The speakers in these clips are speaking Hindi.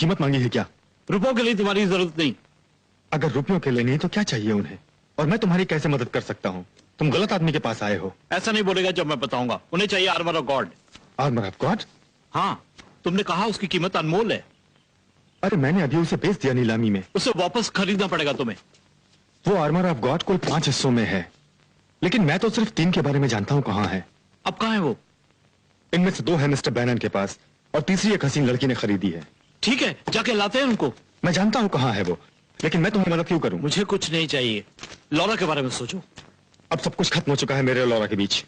कीमत मांगी है क्या? रुपयों के लिए तुम्हारी जरूरत नहीं। अगर रुपयों के लिए नहीं तो क्या चाहिए उन्हें? और मैं तुम्हारी कैसे मदद कर सकता हूँ? तुम गलत आदमी के पास आए हो। ऐसा नहीं बोलेगा जब मैं बताऊंगा। उन्हें चाहिए armour of God. Armour of God? हाँ, तुमने कहा उसकी कीमत अनमोल है। अरे मैंने अभी उसे बेच दिया नीलामी में। उसे वापस खरीदना पड़ेगा तुम्हें। वो आर्मर ऑफ गॉड कुल 5 हिस्सों में है, लेकिन मैं तो सिर्फ 3 के बारे में जानता हूँ। कहाँ है? अब कहाँ है वो? इनमें से 2 है मिस्टर बैनन के पास और तीसरी एक हसीन लड़की ने खरीदी है। ठीक है, जाके लाते हैं उनको। मैं जानता हूँ कहाँ है वो, लेकिन मैं तुम्हें मदद क्यों करूँ? मुझे कुछ नहीं चाहिए, लौरा के बारे में सोचो। अब सब कुछ खत्म हो चुका है मेरे और लौरा के बीच।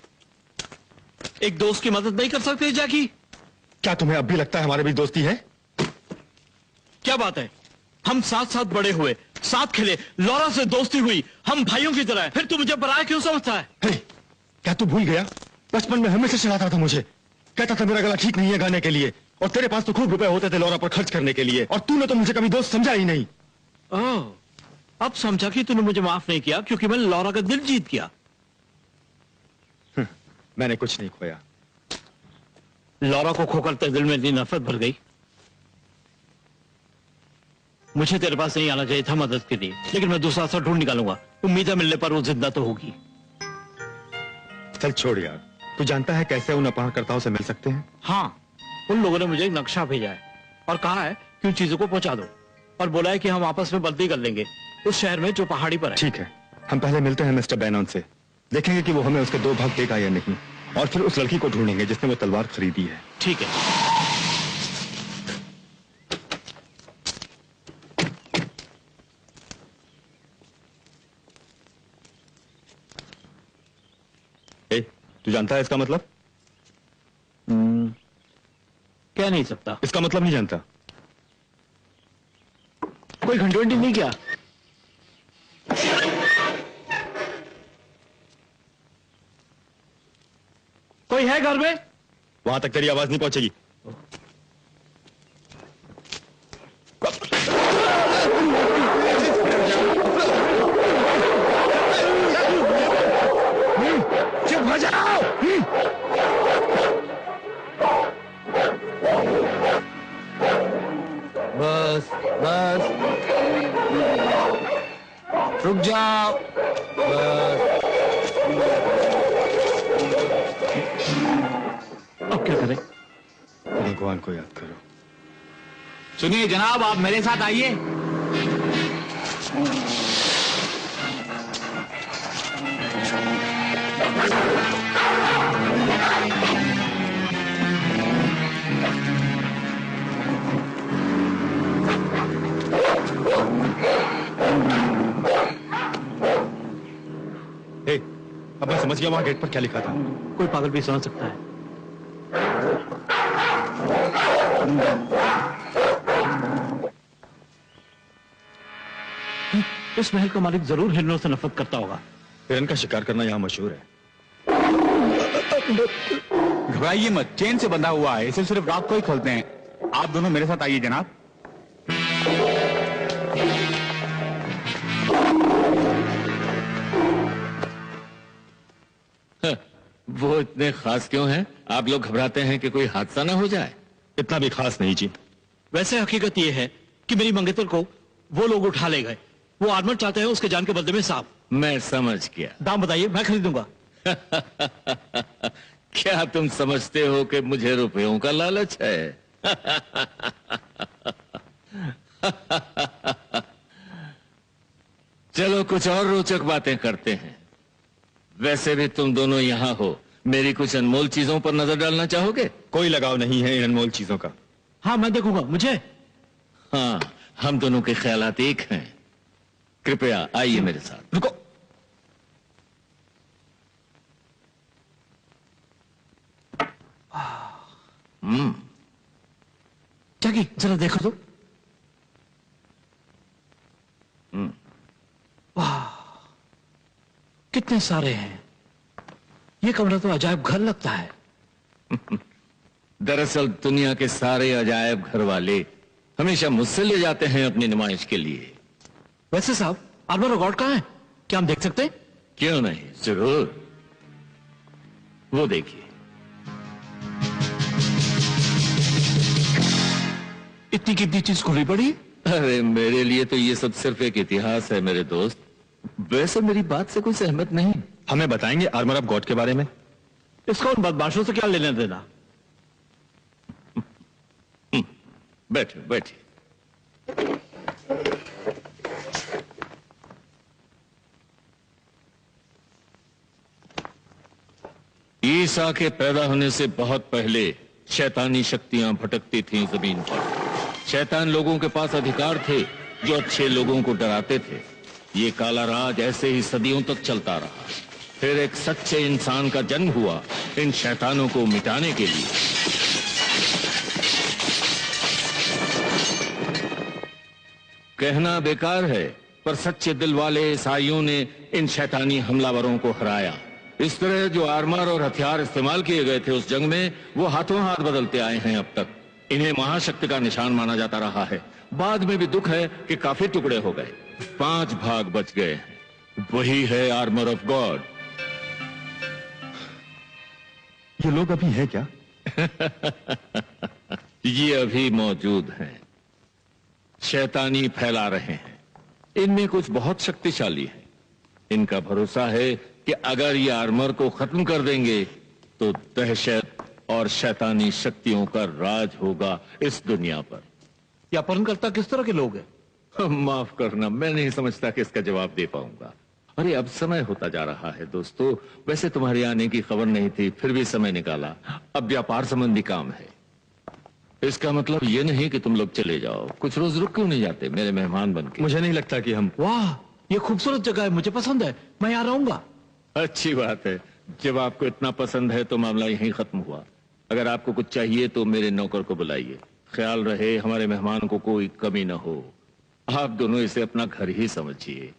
एक दोस्त की मदद नहीं कर सकते जैकी? क्या तुम्हें अब भी लगता है हमारे बीच दोस्ती है? क्या बात है, हम साथ साथ बड़े हुए, साथ खेले, लौरा से दोस्ती हुई, हम भाइयों की तरह है। फिर तू मुझे पराया क्यों समझता है? क्या तू भूल गया? बचपन में हमेशा चिढ़ाता था मुझे, कहता था मेरा गला ठीक नहीं है गाने के लिए, और तेरे पास तो खूब रुपए होते थे लौरा पर खर्च करने के लिए, और तूने तो मुझे कभी दोस्त समझा ही नहीं। ओह, अब समझा कि तूने मुझे माफ नहीं किया क्योंकि मैंने लौरा का दिल जीत किया। मैंने कुछ नहीं खोया। लौरा को खोकर तेरे दिल में इतनी नफरत भर गई। मुझे तेरे पास नहीं आना चाहिए था मदद के लिए, लेकिन मैं दूसरा रास्ता ढूंढ निकालूंगा। उम्मीद है मिलने पर वो जिंदा तो होगी। चल छोड़ यार, तू जानता है कैसे उन अपहरणकर्ताओं से मिल सकते हैं? हाँ, उन लोगों ने मुझे एक नक्शा भेजा है और कहा है कि उन चीजों को पहुंचा दो, और बोला है कि हम आपस में बदली कर लेंगे उस शहर में जो पहाड़ी पर है। ठीक है, हम पहले मिलते हैं मिस्टर बैनन से, देखेंगे कि वो हमें उसके 2 भाग देगा या नहीं, और फिर उस लड़की को ढूंढेंगे जिसने वो तलवार खरीदी है। ठीक है। तू जानता है इसका मतलब? क्या नहीं सकता? इसका मतलब नहीं जानता? कोई घंटी नहीं किया? कोई है घर में? वहां तक तेरी आवाज नहीं पहुंचेगी। चुप हो जाओ। बस बस, रुक जाओ। बस, अब क्या करें? भगवान को याद करो। सुनिए जनाब, आप मेरे साथ आइए। अब मैं समझ गया वहां गेट पर क्या लिखा था। कोई पागल भी समझ सकता है। इस महल का मालिक जरूर हिरणों से नफरत करता होगा। हिरन का शिकार करना यहाँ मशहूर है। घबराइए मत, चेन से बंधा हुआ है, इसे सिर्फ रात को ही खोलते हैं। आप दोनों मेरे साथ आइए जनाब। वो इतने खास क्यों हैं? आप लोग घबराते हैं कि कोई हादसा ना हो जाए? इतना भी खास नहीं जी। वैसे हकीकत ये है कि मेरी मंगेतर को वो लोग उठा ले गए। वो आर्मर चाहते हैं उसके जान के बदले में सांप। मैं समझ गया। दाम बताइए, मैं खरीदूंगा। क्या तुम समझते हो कि मुझे रुपयों का लालच है? चलो कुछ और रोचक बातें करते हैं। वैसे भी तुम दोनों यहाँ हो, मेरी कुछ अनमोल चीजों पर नजर डालना चाहोगे? कोई लगाव नहीं है इन अनमोल चीजों का। हाँ, मैं देखूंगा। मुझे? हाँ, हम दोनों के ख्यालात एक हैं। कृपया आइए मेरे साथ। रुको। जैकी, जरा देखो तो। वाह, कितने सारे हैं। ये कमरा तो अजायब घर लगता है। दरअसल दुनिया के सारे अजायब घर वाले हमेशा मुझसे ले जाते हैं अपनी नुमाइश के लिए। वैसे साहब, आर्मर ऑफ गॉड कहाँ है? क्या हम देख सकते हैं? क्यों नहीं, जरूर। वो देखिए, इतनी कितनी चीज खुली पड़ी? अरे मेरे लिए तो ये सब सिर्फ एक इतिहास है मेरे दोस्त। वैसे मेरी बात से कोई सहमत नहीं। हमें बताएंगे आर्मर ऑफ गॉड के बारे में? इसका उन बदमाशों से क्या लेना देना? बैठे बैठे। ईसा के पैदा होने से बहुत पहले शैतानी शक्तियां भटकती थीं जमीन पर। शैतान लोगों के पास अधिकार थे जो अच्छे लोगों को डराते थे। ये काला राज ऐसे ही सदियों तक चलता रहा। फिर एक सच्चे इंसान का जन्म हुआ इन शैतानों को मिटाने के लिए। कहना बेकार है, पर सच्चे दिल वाले ईसाइयों ने इन शैतानी हमलावरों को हराया। इस तरह जो आर्मर और हथियार इस्तेमाल किए गए थे उस जंग में, वो हाथों हाथ बदलते आए हैं अब तक। इन्हें महाशक्ति का निशान माना जाता रहा है। बाद में भी दुख है कि काफी टुकड़े हो गए, 5 भाग बच गए हैं। वही है आर्मर ऑफ गॉड। ये लोग अभी हैं क्या? ये अभी मौजूद हैं, शैतानी फैला रहे हैं। इनमें कुछ बहुत शक्तिशाली हैं। इनका भरोसा है कि अगर ये आर्मर को खत्म कर देंगे तो दहशत और शैतानी शक्तियों का राज होगा इस दुनिया पर। ये अपहरणकर्ता किस तरह के लोग हैं? माफ करना, मैं नहीं समझता कि इसका जवाब दे पाऊंगा। अरे अब समय होता जा रहा है दोस्तों। वैसे तुम्हारे आने की खबर नहीं थी, फिर भी समय निकाला। अब व्यापार संबंधी काम है। इसका मतलब ये नहीं कि तुम लोग चले जाओ। कुछ रोज रुक क्यों नहीं जाते मेरे मेहमान बनके? मुझे नहीं लगता कि हम। वाह, ये खूबसूरत जगह है, मुझे पसंद है, मैं यहाँ रहूंगा। अच्छी बात है। जब आपको इतना पसंद है तो मामला यहीं खत्म हुआ। अगर आपको कुछ चाहिए तो मेरे नौकर को बुलाइए। ख्याल रहे हमारे मेहमान को कोई कमी ना हो। आप दोनों इसे अपना घर ही समझिए।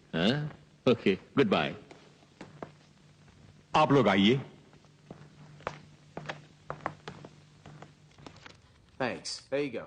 Okay, good bye. आप लोग आइए। Thanks. There you go.